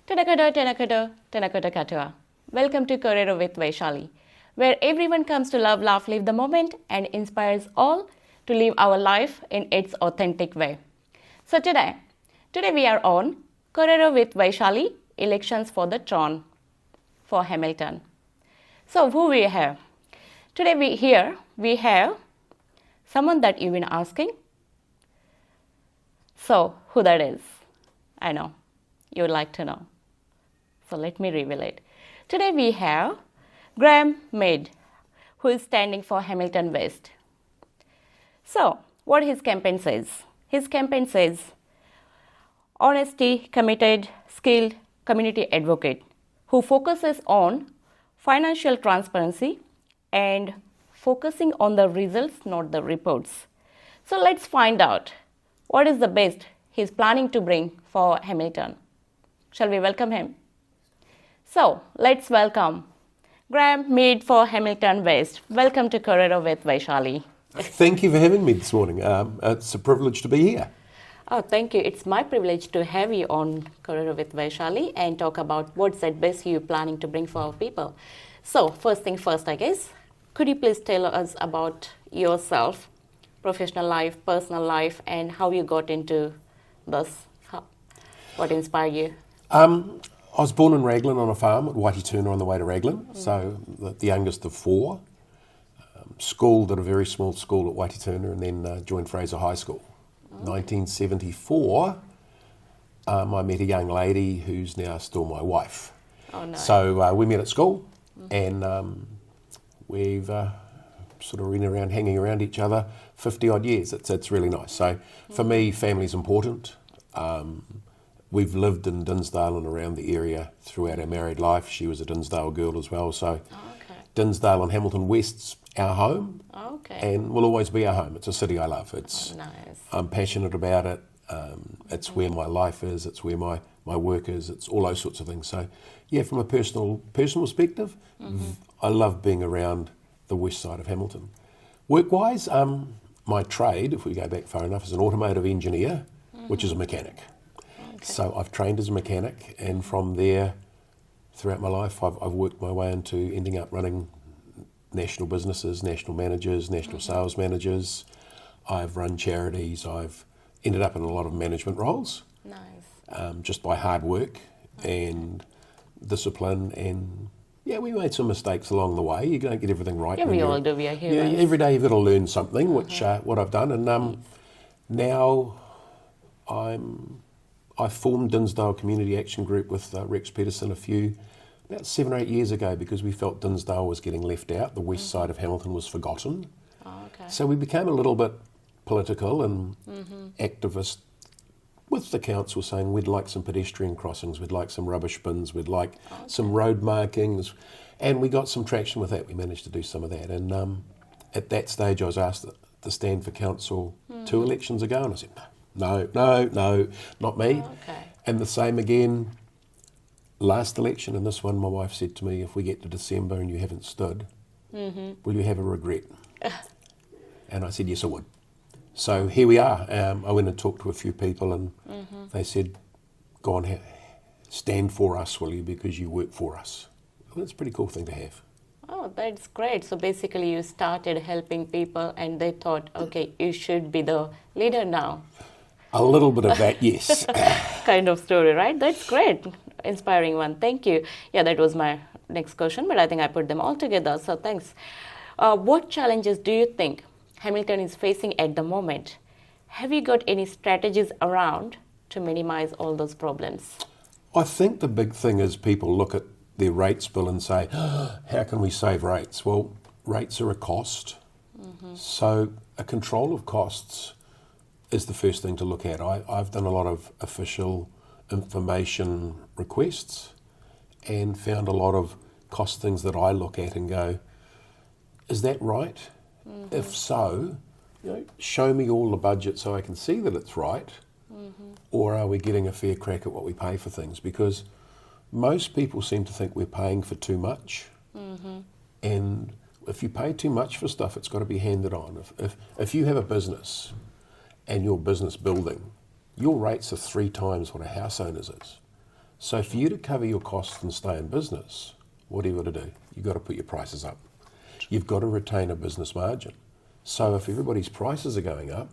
Tenakoto katua. Welcome to Kōrero with Vaishali, where everyone comes to love, laugh, live the moment and inspires all to live our life in its authentic way. So today we are on Kōrero with Vaishali, elections for the throne for Hamilton. So who we have? Today we have someone that you've been asking. So who that is? I know you would like to know. So let me reveal it. Today we have Graeme Mead, who is standing for Hamilton West. So what his campaign says? His campaign says, honesty, committed, skilled community advocate who focuses on financial transparency and focusing on the results, not the reports. So let's find out what is the best he's planning to bring for Hamilton. Shall we welcome him? So let's welcome Graeme Mead for Hamilton West. Welcome to Kōrero with Vaishali. Thank you for having me this morning. It's a privilege to be here. Oh, thank you. It's my privilege to have you on Kōrero with Vaishali and talk about what's that best you're planning to bring for our people. So first thing first, I guess, could you please tell us about yourself, professional life, personal life, and how you got into this? What inspired you? I was born in Raglan on a farm at Waitituna on the way to Raglan, so the youngest of four. Schooled at a very small school at Waitituna and then joined Fraser High School. 1974, I met a young lady who's now still my wife. Oh, no. So we met at school and we've sort of been around, hanging around each other 50 odd years. It's really nice. So for me, family's important. We've lived in Dinsdale and around the area throughout our married life. She was a Dinsdale girl as well. So Dinsdale and Hamilton West's our home and will always be our home. It's a city I love. It's nice. I'm passionate about it. It's where my life is. It's where my work is. It's all those sorts of things. So yeah, from a personal perspective, I love being around the west side of Hamilton. Work-wise, my trade, if we go back far enough, is an automotive engineer, which is a mechanic. So I've trained as a mechanic, and from there, throughout my life, I've worked my way into ending up running national businesses, national managers, national sales managers. I've run charities. I've ended up in a lot of management roles. Nice. Just by hard work and discipline, and yeah, we made some mistakes along the way. You don't get everything right. Yeah, we all do. We are humans. Yeah, every day you've got to learn something, which what I've done, and now I formed Dinsdale Community Action Group with Rex Peterson about 7 or 8 years ago because we felt Dinsdale was getting left out. The west side of Hamilton was forgotten. So we became a little bit political and activist with the council, saying we'd like some pedestrian crossings, we'd like some rubbish bins, we'd like some road markings, and we got some traction with that. We managed to do some of that, and at that stage I was asked to stand for council 2 elections ago, and I said no, not me. And the same again last election, and this one my wife said to me, if we get to December and you haven't stood, will you have a regret? And I said, yes, I would. So here we are. I went and talked to a few people, and they said, go on, stand for us, will you, because you work for us. Well, that's a pretty cool thing to have. Oh, that's great. So basically you started helping people and they thought, okay, you should be the leader now. A little bit of that, yes. Kind of story, right? That's great. Inspiring one. Thank you. Yeah, that was my next question, but I think I put them all together. So thanks. What challenges do you think Hamilton is facing at the moment? Have you got any strategies around to minimize all those problems? I think the big thing is people look at their rates bill and say, how can we save rates? Well, rates are a cost. So a control of costs is the first thing to look at. I've done a lot of official information requests and found a lot of cost things that I look at and go, is that right? If so, show me all the budget so I can see that it's right. Or are we getting a fair crack at what we pay for things? Because most people seem to think we're paying for too much. And if you pay too much for stuff, it's got to be handed on. If you have a business and your business building, your rates are 3 times what a house owner's is. So for you to cover your costs and stay in business, what do you got to do? You've got to put your prices up. You've got to retain a business margin. So if everybody's prices are going up,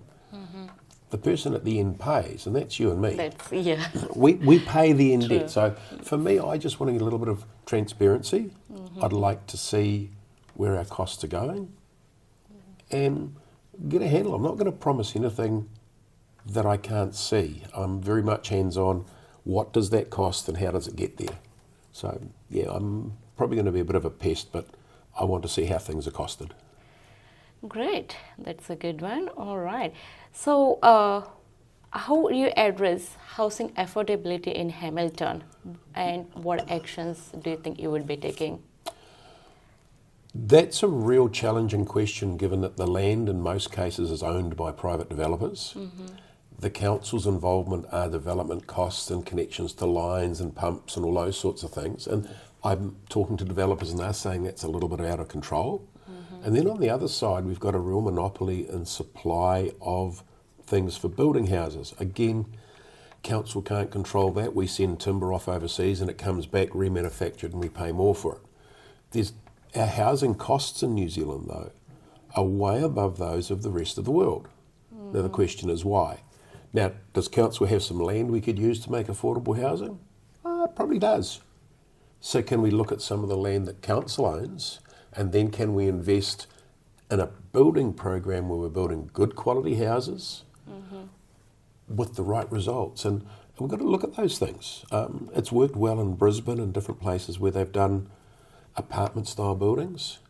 the person at the end pays, and that's you and me. That's, yeah. We pay the end True. debt. So for me, I just want to get a little bit of transparency. I'd like to see where our costs are going and get a handle. I'm not going to promise anything that I can't see. I'm very much hands-on. What does that cost and how does it get there? So, yeah, I'm probably going to be a bit of a pest, but I want to see how things are costed. Great, that's a good one. All right. So, how will you address housing affordability in Hamilton, and what actions do you think you would be taking? That's a real challenging question, given that the land in most cases is owned by private developers. The council's involvement are development costs and connections to lines and pumps and all those sorts of things. And I'm talking to developers and they're saying that's a little bit out of control. And then on the other side, we've got a real monopoly in supply of things for building houses. Again, council can't control that. We send timber off overseas and it comes back remanufactured and we pay more for it. Our housing costs in New Zealand, though, are way above those of the rest of the world. Now, the question is why? Now, does council have some land we could use to make affordable housing? It probably does. So can we look at some of the land that council owns, and then can we invest in a building program where we're building good quality houses with the right results? And we've got to look at those things. It's worked well in Brisbane and different places where they've done apartment-style buildings,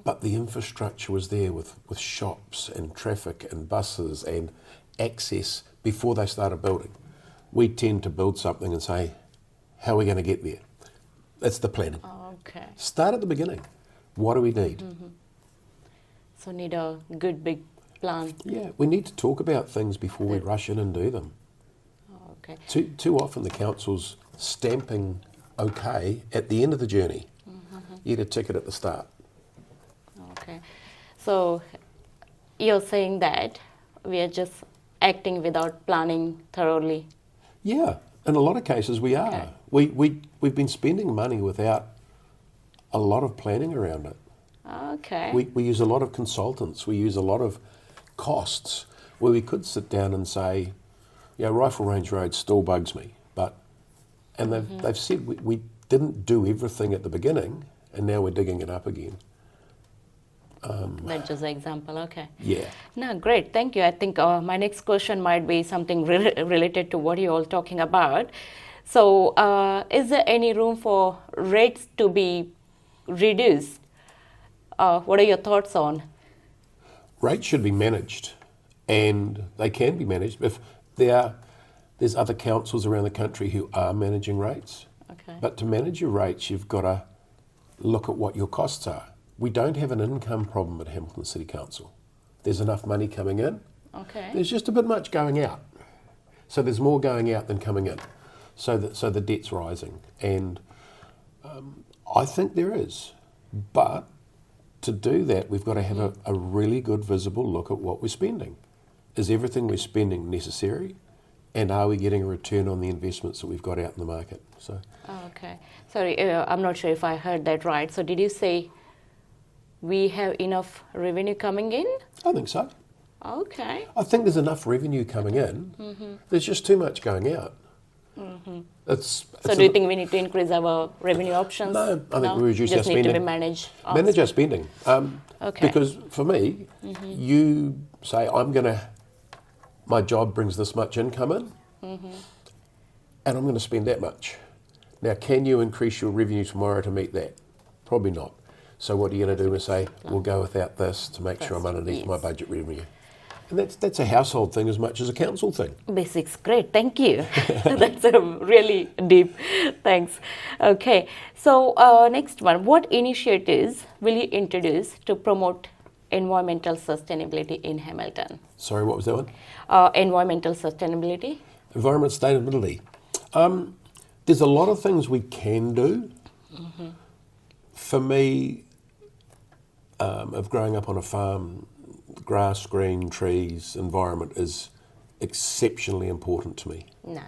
but the infrastructure was there with shops and traffic and buses and access before they started building. We tend to build something and say, how are we going to get there? That's the planning. Okay. Start at the beginning. What do we need? So need a good big plan. Yeah, we need to talk about things before we rush in and do them. Okay. Too often the council's stamping okay at the end of the journey. You get a ticket at the start. Okay. So you're saying that we are just acting without planning thoroughly. Yeah, in a lot of cases we are. Okay. We've been spending money without a lot of planning around it. Okay. We use a lot of consultants. We use a lot of costs where we could sit down and say, Rifle Range Road still bugs me. And they've said we didn't do everything at the beginning and now we're digging it up again. That's just an example, okay. Yeah. No, great, thank you. I think my next question might be something related to what you're all talking about. So, is there any room for rates to be reduced? What are your thoughts on? Rates should be managed, and they can be managed if there's other councils around the country who are managing rates. Okay. But to manage your rates, you've got to look at what your costs are. We don't have an income problem at Hamilton City Council. There's enough money coming in. Okay. There's just a bit much going out. So there's more going out than coming in. So the debt's rising. And I think there is. But to do that, we've got to have a really good visible look at what we're spending. Is everything we're spending necessary? And are we getting a return on the investments that we've got out in the market? So. Okay. Sorry, I'm not sure if I heard that right. So did you say we have enough revenue coming in? I think so. Okay. I think there's enough revenue coming in. There's just too much going out. So do you think we need to increase our revenue options? No, I think we reduce our just spending. need to be managed. Manage our spending. Okay. Because for me, you say, my job brings this much income in, and I'm going to spend that much. Now, can you increase your revenue tomorrow to meet that? Probably not. So what are you going to do is say, we'll go without this to make sure I'm underneath my budget revenue. And that's a household thing as much as a council thing. Basics, great, thank you. That's a really deep, thanks. Okay, so next one, what initiatives will you introduce to promote environmental sustainability in Hamilton? Sorry, what was that one? Environmental sustainability. Environment sustainability. There's a lot of things we can do. For me, of growing up on a farm, grass, green, trees, environment is exceptionally important to me. Nice.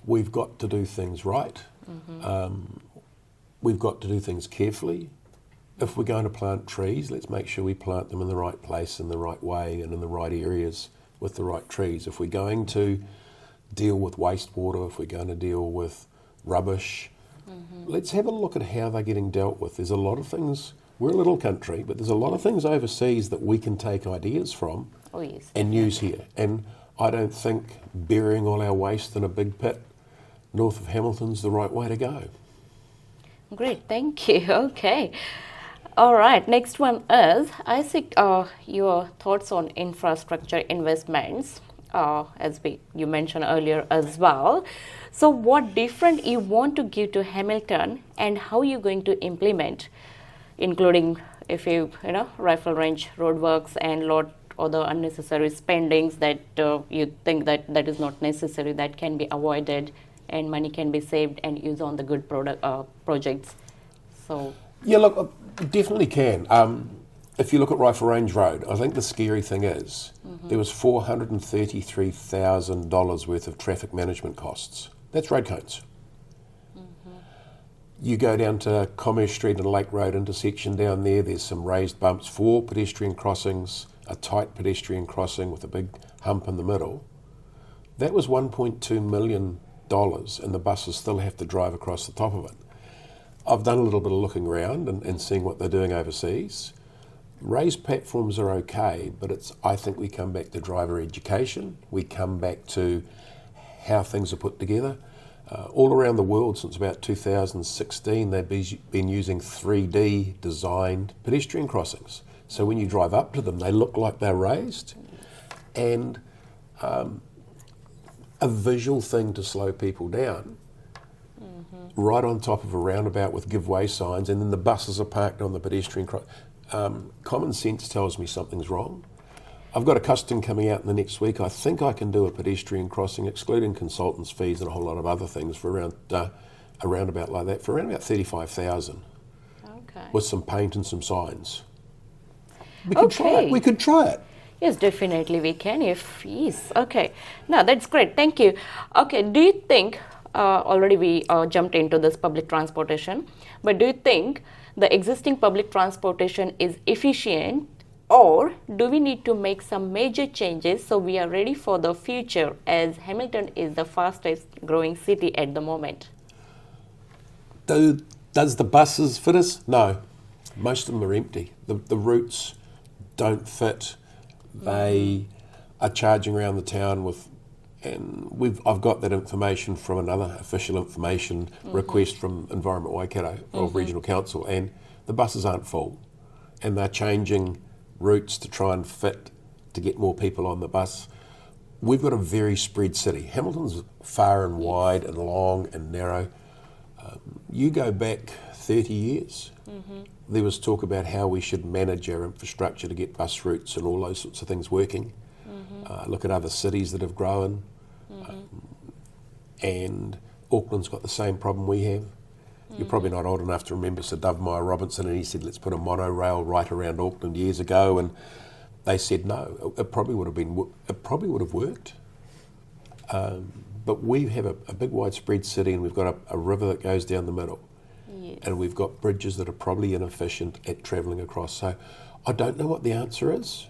We've got to do things right. We've got to do things carefully. If we're going to plant trees, let's make sure we plant them in the right place, in the right way, and in the right areas with the right trees. If we're going to deal with wastewater, if we're going to deal with rubbish, let's have a look at how they're getting dealt with. There's a lot of things, we're a little country, but there's a lot of things overseas that we can take ideas from and use here. And I don't think burying all our waste in a big pit north of Hamilton's the right way to go. Great, thank you. Okay. All right, next one is, I seek your thoughts on infrastructure investments, you mentioned earlier as well. So what different you want to give to Hamilton and how you're going to implement, including rifle range roadworks and lot other unnecessary spendings that you think that is not necessary, that can be avoided and money can be saved and used on the good projects. So yeah, look, definitely can. If you look at Rifle Range Road, I think the scary thing is there was $433,000 worth of traffic management costs. That's road cones. You go down to Commerce Street and Lake Road intersection down there, there's some raised bumps, 4 pedestrian crossings, a tight pedestrian crossing with a big hump in the middle. That was $1.2 million and the buses still have to drive across the top of it. I've done a little bit of looking around and seeing what they're doing overseas. Raised platforms are okay, but I think we come back to driver education. We come back to how things are put together. All around the world since about 2016, they've been using 3D designed pedestrian crossings. So when you drive up to them, they look like they're raised. And a visual thing to slow people down, right on top of a roundabout with give way signs, and then the buses are parked on the pedestrian crossing. Common sense tells me something's wrong. I've got a custom coming out in the next week. I think I can do a pedestrian crossing, excluding consultants' fees and a whole lot of other things, for around a roundabout like that, for around about $35,000. Okay. With some paint and some signs. We could try it. We could try it. Yes, definitely we can. Yes. Okay. No, that's great. Thank you. Okay. Do you think already we jumped into this public transportation, but do you think the existing public transportation is efficient, or do we need to make some major changes so we are ready for the future, as Hamilton is the fastest growing city at the moment? Does the buses fit us? No. Most of them are empty. The routes don't fit. They are charging around the town I've got that information from another official information request from Environment Waikato of Regional Council, and the buses aren't full, and they're changing routes to try and fit to get more people on the bus. We've got a very spread city. Hamilton's far and wide and long and narrow. You go back 30 years, there was talk about how we should manage our infrastructure to get bus routes and all those sorts of things working. Look at other cities that have grown, and Auckland's got the same problem we have. You're probably not old enough to remember Sir Dovemeyer Robinson, and he said, let's put a monorail right around Auckland years ago, and they said no. It probably would have worked. But we have a big widespread city, and we've got a river that goes down the middle. Yes. And we've got bridges that are probably inefficient at travelling across. So I don't know what the answer is.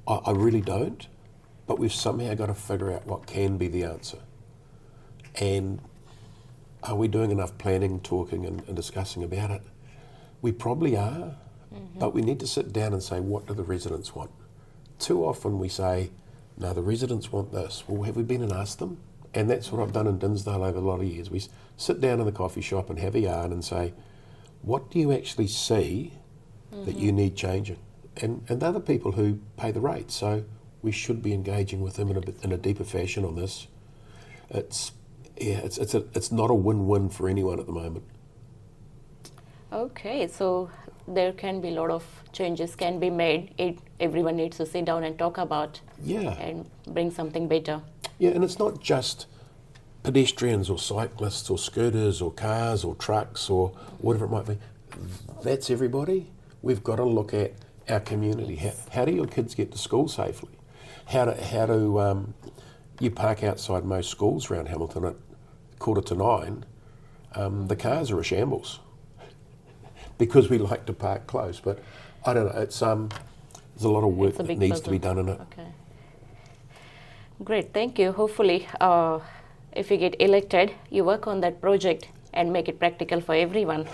I really don't. But we've somehow got to figure out what can be the answer. And are we doing enough planning, talking and discussing about it? We probably are, but we need to sit down and say, what do the residents want? Too often we say, no, the residents want this. Well, have we been and asked them? And that's what I've done in Dinsdale over a lot of years. We sit down in the coffee shop and have a yarn and say, what do you actually see that you need changing? And they're the people who pay the rate, so we should be engaging with them in a deeper fashion on this. It's not a win-win for anyone at the moment. Okay, so there can be a lot of changes can be made. Everyone needs to sit down and talk about and bring something better. Yeah, and it's not just pedestrians or cyclists or scooters or cars or trucks or whatever it might be. That's everybody. We've got to look at our community. How do your kids get to school safely? How do you park outside most schools around Hamilton at 8:45, The cars are a shambles because we like to park close. But I don't know. It's there's a lot of work that needs to be done in it. Okay. Great, thank you. Hopefully, if you get elected, you work on that project and make it practical for everyone.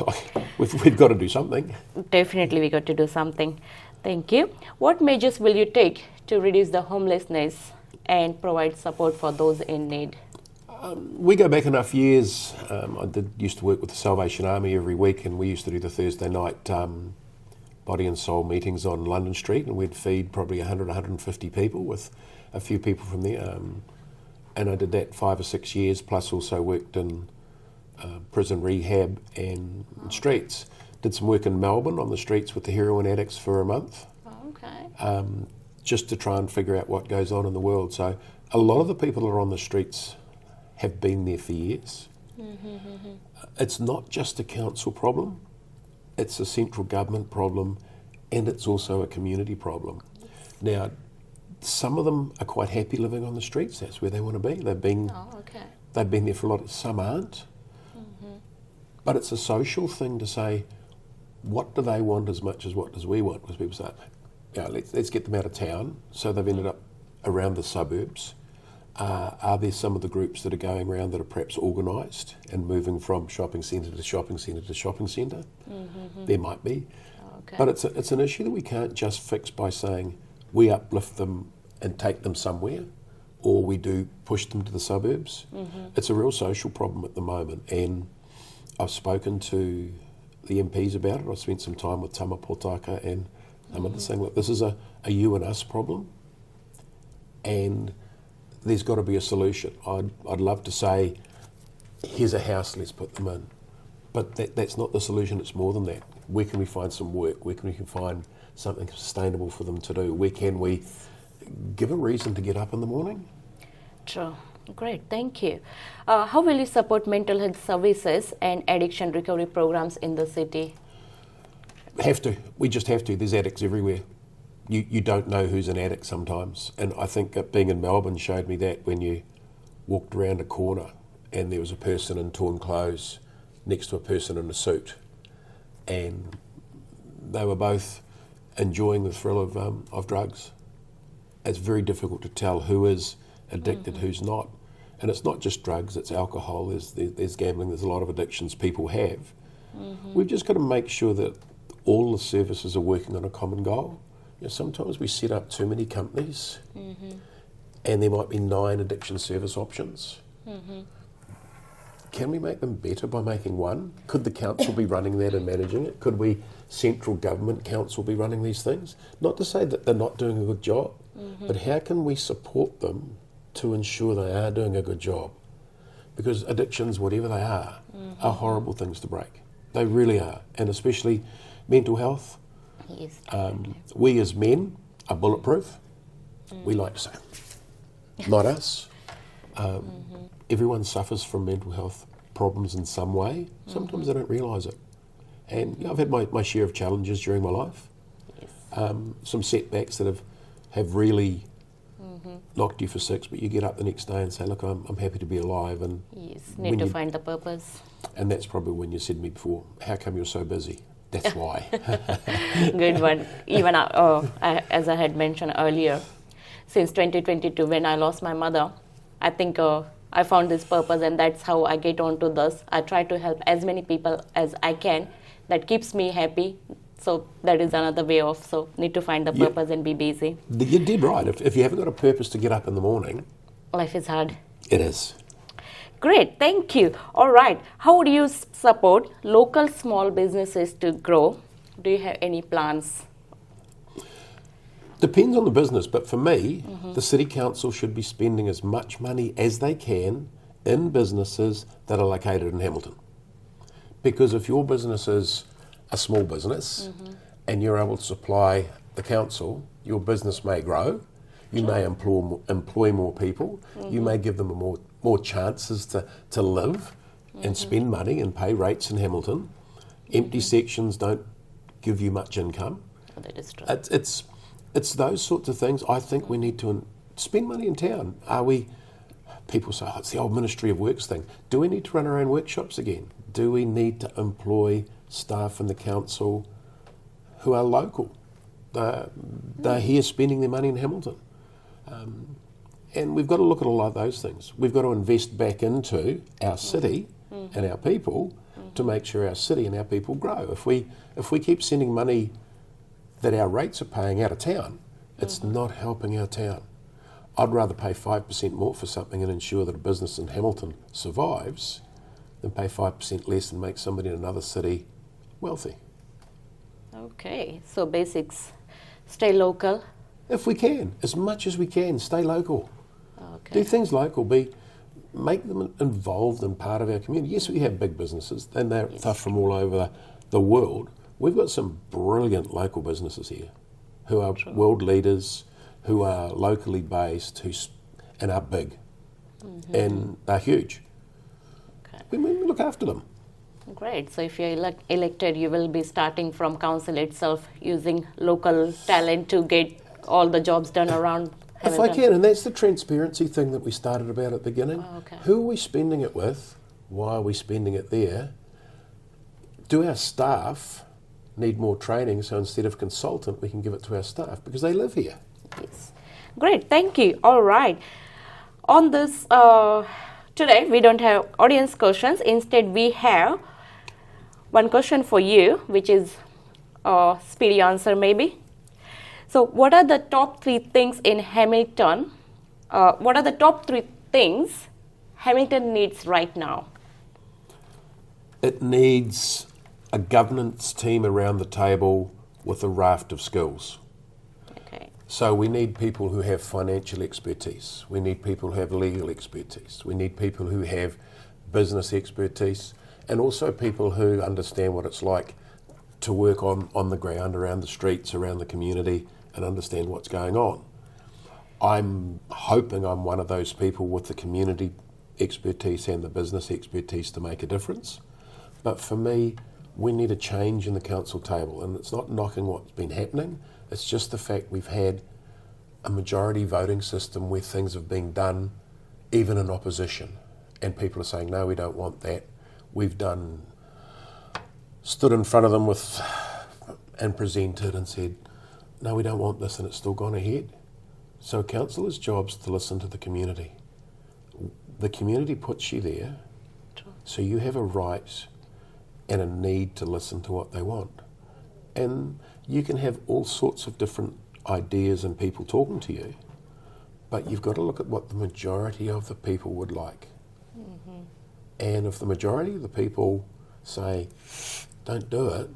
We've got to do something. Definitely, we got to do something. Thank you. What measures will you take to reduce the homelessness and provide support for those in need? We go back enough years. I used to work with the Salvation Army every week, and we used to do the Thursday night body and soul meetings on London Street, and we'd feed probably 100, 150 people with a few people from there. And I did that 5 or 6 years, plus also worked in prison rehab and streets. Did some work in Melbourne on the streets with the heroin addicts for a month. Oh, okay. Just to try and figure out what goes on in the world. So a lot of the people that are on the streets have been there for years. It's not just a council problem, it's a central government problem, and it's also a community problem. Now, some of them are quite happy living on the streets. That's where they want to be. They've been there for a lot. Some aren't. But it's a social thing to say, what do they want as much as what does we want? Because people say, yeah, let's get them out of town. So they've ended up around the suburbs. Are there some of the groups that are going around that are perhaps organised and moving from shopping centre to shopping centre to shopping centre? There might be. Okay. But it's an issue that we can't just fix by saying we uplift them and take them somewhere, or we do push them to the suburbs. It's a real social problem at the moment, and I've spoken to the MPs about it. I've spent some time with Tama Potaka and some others saying, look, this is a you and us problem, and there's got to be a solution. I'd love to say, here's a house, let's put them in. But that's not the solution, it's more than that. Where can we find some work? Where can we find something sustainable for them to do? Where can we give a reason to get up in the morning? True. Great, thank you. How will you support mental health services and addiction recovery programs in the city? Have to. We just have to. There's addicts everywhere. You don't know who's an addict sometimes. And I think that being in Melbourne showed me that when you walked around a corner and there was a person in torn clothes next to a person in a suit, and they were both enjoying the thrill of drugs. It's very difficult to tell who is addicted, who's not. And it's not just drugs, it's alcohol, there's gambling, there's a lot of addictions people have. We've just got to make sure that all the services are working on a common goal. You know, sometimes we set up too many companies and there might be 9 addiction service options. Can we make them better by making one? Could the council be running that and managing it? Could we, central government council, be running these things? Not to say that they're not doing a good job, but how can we support them to ensure they are doing a good job? Because addictions, whatever they are horrible things to break. They really are. And especially mental health. Yes. We as men are bulletproof. We like to say, not us. Everyone suffers from mental health problems in some way. Sometimes they don't realise it. And you know, I've had my share of challenges during my life. Yes. Some setbacks that have really knocked you for 6, but you get up the next day and say, look, I'm happy to be alive. And Yes, need to find the purpose. And that's probably when you said to me before, how come you're so busy? That's why. Good one. Even as I had mentioned earlier, since 2022, when I lost my mother, I think I found this purpose, and that's how I get onto this. I try to help as many people as I can. That keeps me happy. So that is another way of, so need to find the purpose and be busy. You did right. If you haven't got a purpose to get up in the morning, life is hard. It is. Great, thank you. All right, how would you support local small businesses to grow? Do you have any plans? Depends on the business, but for me, the City Council should be spending as much money as they can in businesses that are located in Hamilton. Because if your business is a small business and you're able to supply the council, your business may grow, you may employ more people, you may give them more chances to live and spend money and pay rates in Hamilton. Empty sections don't give you much income. Oh, that is true. It's those sorts of things. I think we need to spend money in town. People say, it's the old Ministry of Works thing. Do we need to run our own workshops again? do we need to employ staff in the council who are local? They're here spending their money in Hamilton. And we've got to look at a lot of those things. We've got to invest back into our city and our people to make sure our city and our people grow. If we keep sending money that our rates are paying out of town, it's not helping our town. I'd rather pay 5% more for something and ensure that a business in Hamilton survives than pay 5% less and make somebody in another city wealthy. Okay, so basics, stay local. If we can, as much as we can, stay local. Okay. Do things local, make them involved and part of our community. Yes, we have big businesses and they're tough from all over the world. We've got some brilliant local businesses here who are world leaders, who are locally based, and are big, and they're huge. Okay. We look after them. Great. So if you're elected, you will be starting from council itself, using local talent to get all the jobs done around Hamilton. If I can, and that's the transparency thing that we started about at the beginning. Oh, okay. Who are we spending it with? Why are we spending it there? Do our staff need more training, so instead of consultant, we can give it to our staff because they live here? Yes. Great, thank you. All right. On this, today we don't have audience questions. Instead, we have one question for you, which is a speedy answer maybe. So what are the top 3 things in Hamilton? What are the top 3 things Hamilton needs right now? It needs a governance team around the table with a raft of skills. Okay. So we need people who have financial expertise. We need people who have legal expertise. We need people who have business expertise, and also people who understand what it's like to work on the ground, around the streets, around the community, and understand what's going on. I'm hoping I'm one of those people with the community expertise and the business expertise to make a difference. But for me, we need a change in the council table, and it's not knocking what's been happening, it's just the fact we've had a majority voting system where things have been done even in opposition, and people are saying, no, we don't want that. We've stood in front of them and presented and said, no, we don't want this, and it's still gone ahead. So a councillor's job's to listen to the community. The community puts you there, so you have a right and a need to listen to what they want. And you can have all sorts of different ideas and people talking to you, but you've got to look at what the majority of the people would like. And if the majority of the people say, don't do it,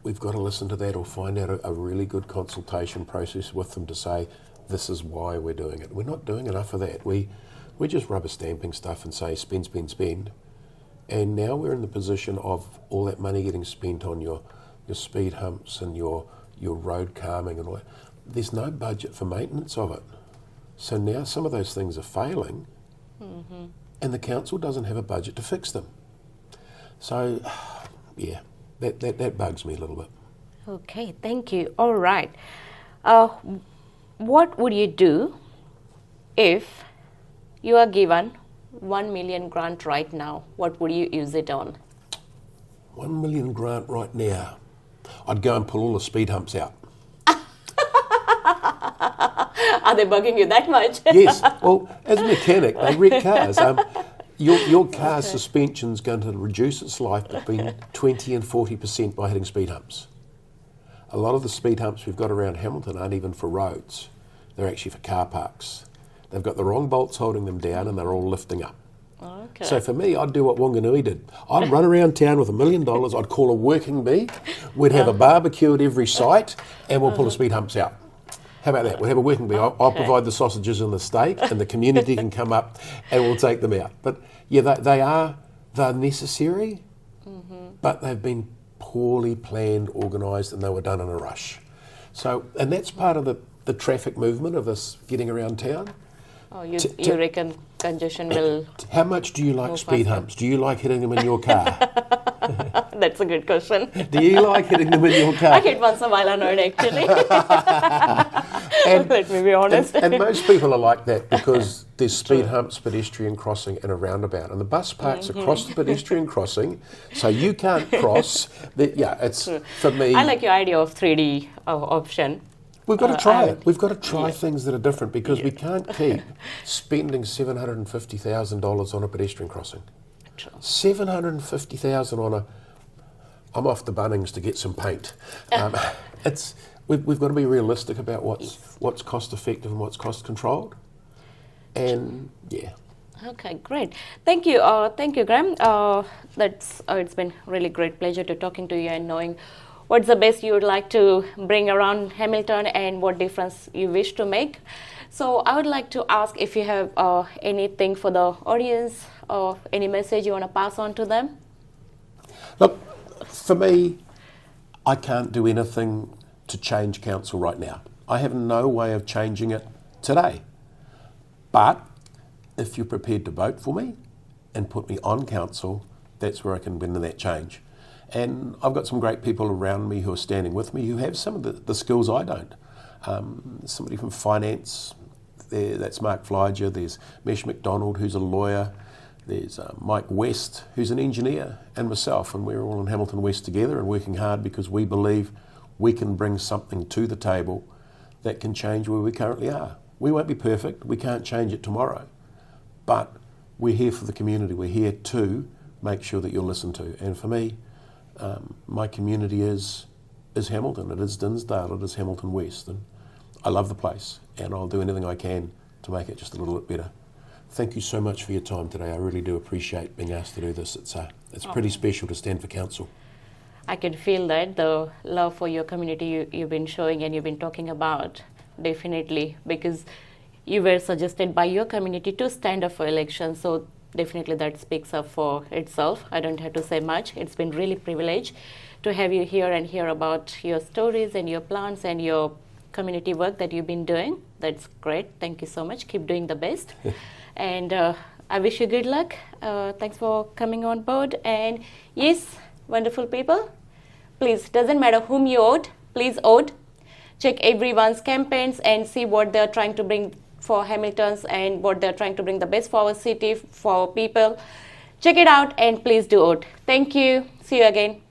we've got to listen to that or find out a really good consultation process with them to say, this is why we're doing it. We're not doing enough of that. We're just rubber stamping stuff and say, spend, spend, spend. And now we're in the position of all that money getting spent on your speed humps and your road calming and all that. There's no budget for maintenance of it. So now some of those things are failing, and the council doesn't have a budget to fix them. So, yeah, that bugs me a little bit. Okay, thank you. All right. What would you do if you are given 1 million grant right now? What would you use it on? 1 million grant right now. I'd go and pull all the speed humps out. Are they bugging you that much? Yes. Well, as a mechanic, they wreck cars. Your car's suspension's going to reduce its life between 20 and 40% by hitting speed humps. A lot of the speed humps we've got around Hamilton aren't even for roads. They're actually for car parks. They've got the wrong bolts holding them down and they're all lifting up. Okay. So for me, I'd do what Wanganui did. I'd run around town with $1 million. I'd call a working bee. We'd have a barbecue at every site and we'll pull the speed humps out. How about that? We'll have a working bee. I'll provide the sausages and the steak and the community can come up and we'll take them out. But yeah, they're necessary, but they've been poorly planned, organised, and they were done in a rush. So, and that's part of the traffic movement of us getting around town. Oh, you reckon congestion will... How much do you like speed humps? Do you like hitting them in your car? That's a good question. Do you like hitting them in your car? I hit once a while on it, actually. And, let me be honest. and most people are like that because there's speed humps, pedestrian crossing and a roundabout. And the bus parks across the pedestrian crossing, so you can't cross. It's for me. I like your idea of 3D option. We've got to try it. We've got to try things that are different because we can't keep spending $750,000 on a pedestrian crossing. True. $750,000 on a. I'm off to Bunnings to get some paint. We've got to be realistic about what's cost effective and what's cost controlled. And Okay, great. Thank you, Graeme. It's been really great pleasure to talking to you and knowing what's the best you would like to bring around Hamilton and what difference you wish to make. So I would like to ask if you have anything for the audience or any message you want to pass on to them. Look, for me, I can't do anything to change council right now. I have no way of changing it today. But if you're prepared to vote for me and put me on council, that's where I can bring in that change. And I've got some great people around me who are standing with me who have some of the skills I don't. Somebody from finance, that's Mark Flyger, there's Mesh McDonald who's a lawyer, there's Mike West who's an engineer, and myself, and we're all in Hamilton West together and working hard because we believe we can bring something to the table that can change where we currently are. We won't be perfect, we can't change it tomorrow, but we're here for the community, we're here to make sure that you're listened to. And for me, my community is Hamilton, it is Dinsdale, it is Hamilton West, and I love the place and I'll do anything I can to make it just a little bit better. Thank you so much for your time today. I really do appreciate being asked to do this. It's pretty special to stand for council. I can feel that, the love for your community you've been showing and you've been talking about, definitely, because you were suggested by your community to stand up for elections, so definitely that speaks up for itself. I don't have to say much. It's been really privileged to have you here and hear about your stories and your plans and your community work that you've been doing. That's great. Thank you so much. Keep doing the best. And I wish you good luck. Thanks for coming on board. And yes, wonderful people, please, doesn't matter whom you vote, please vote. Check everyone's campaigns and see what they're trying to bring for Hamiltons and what they're trying to bring the best for our city, for our people. Check it out and please do vote. Thank you. See you again.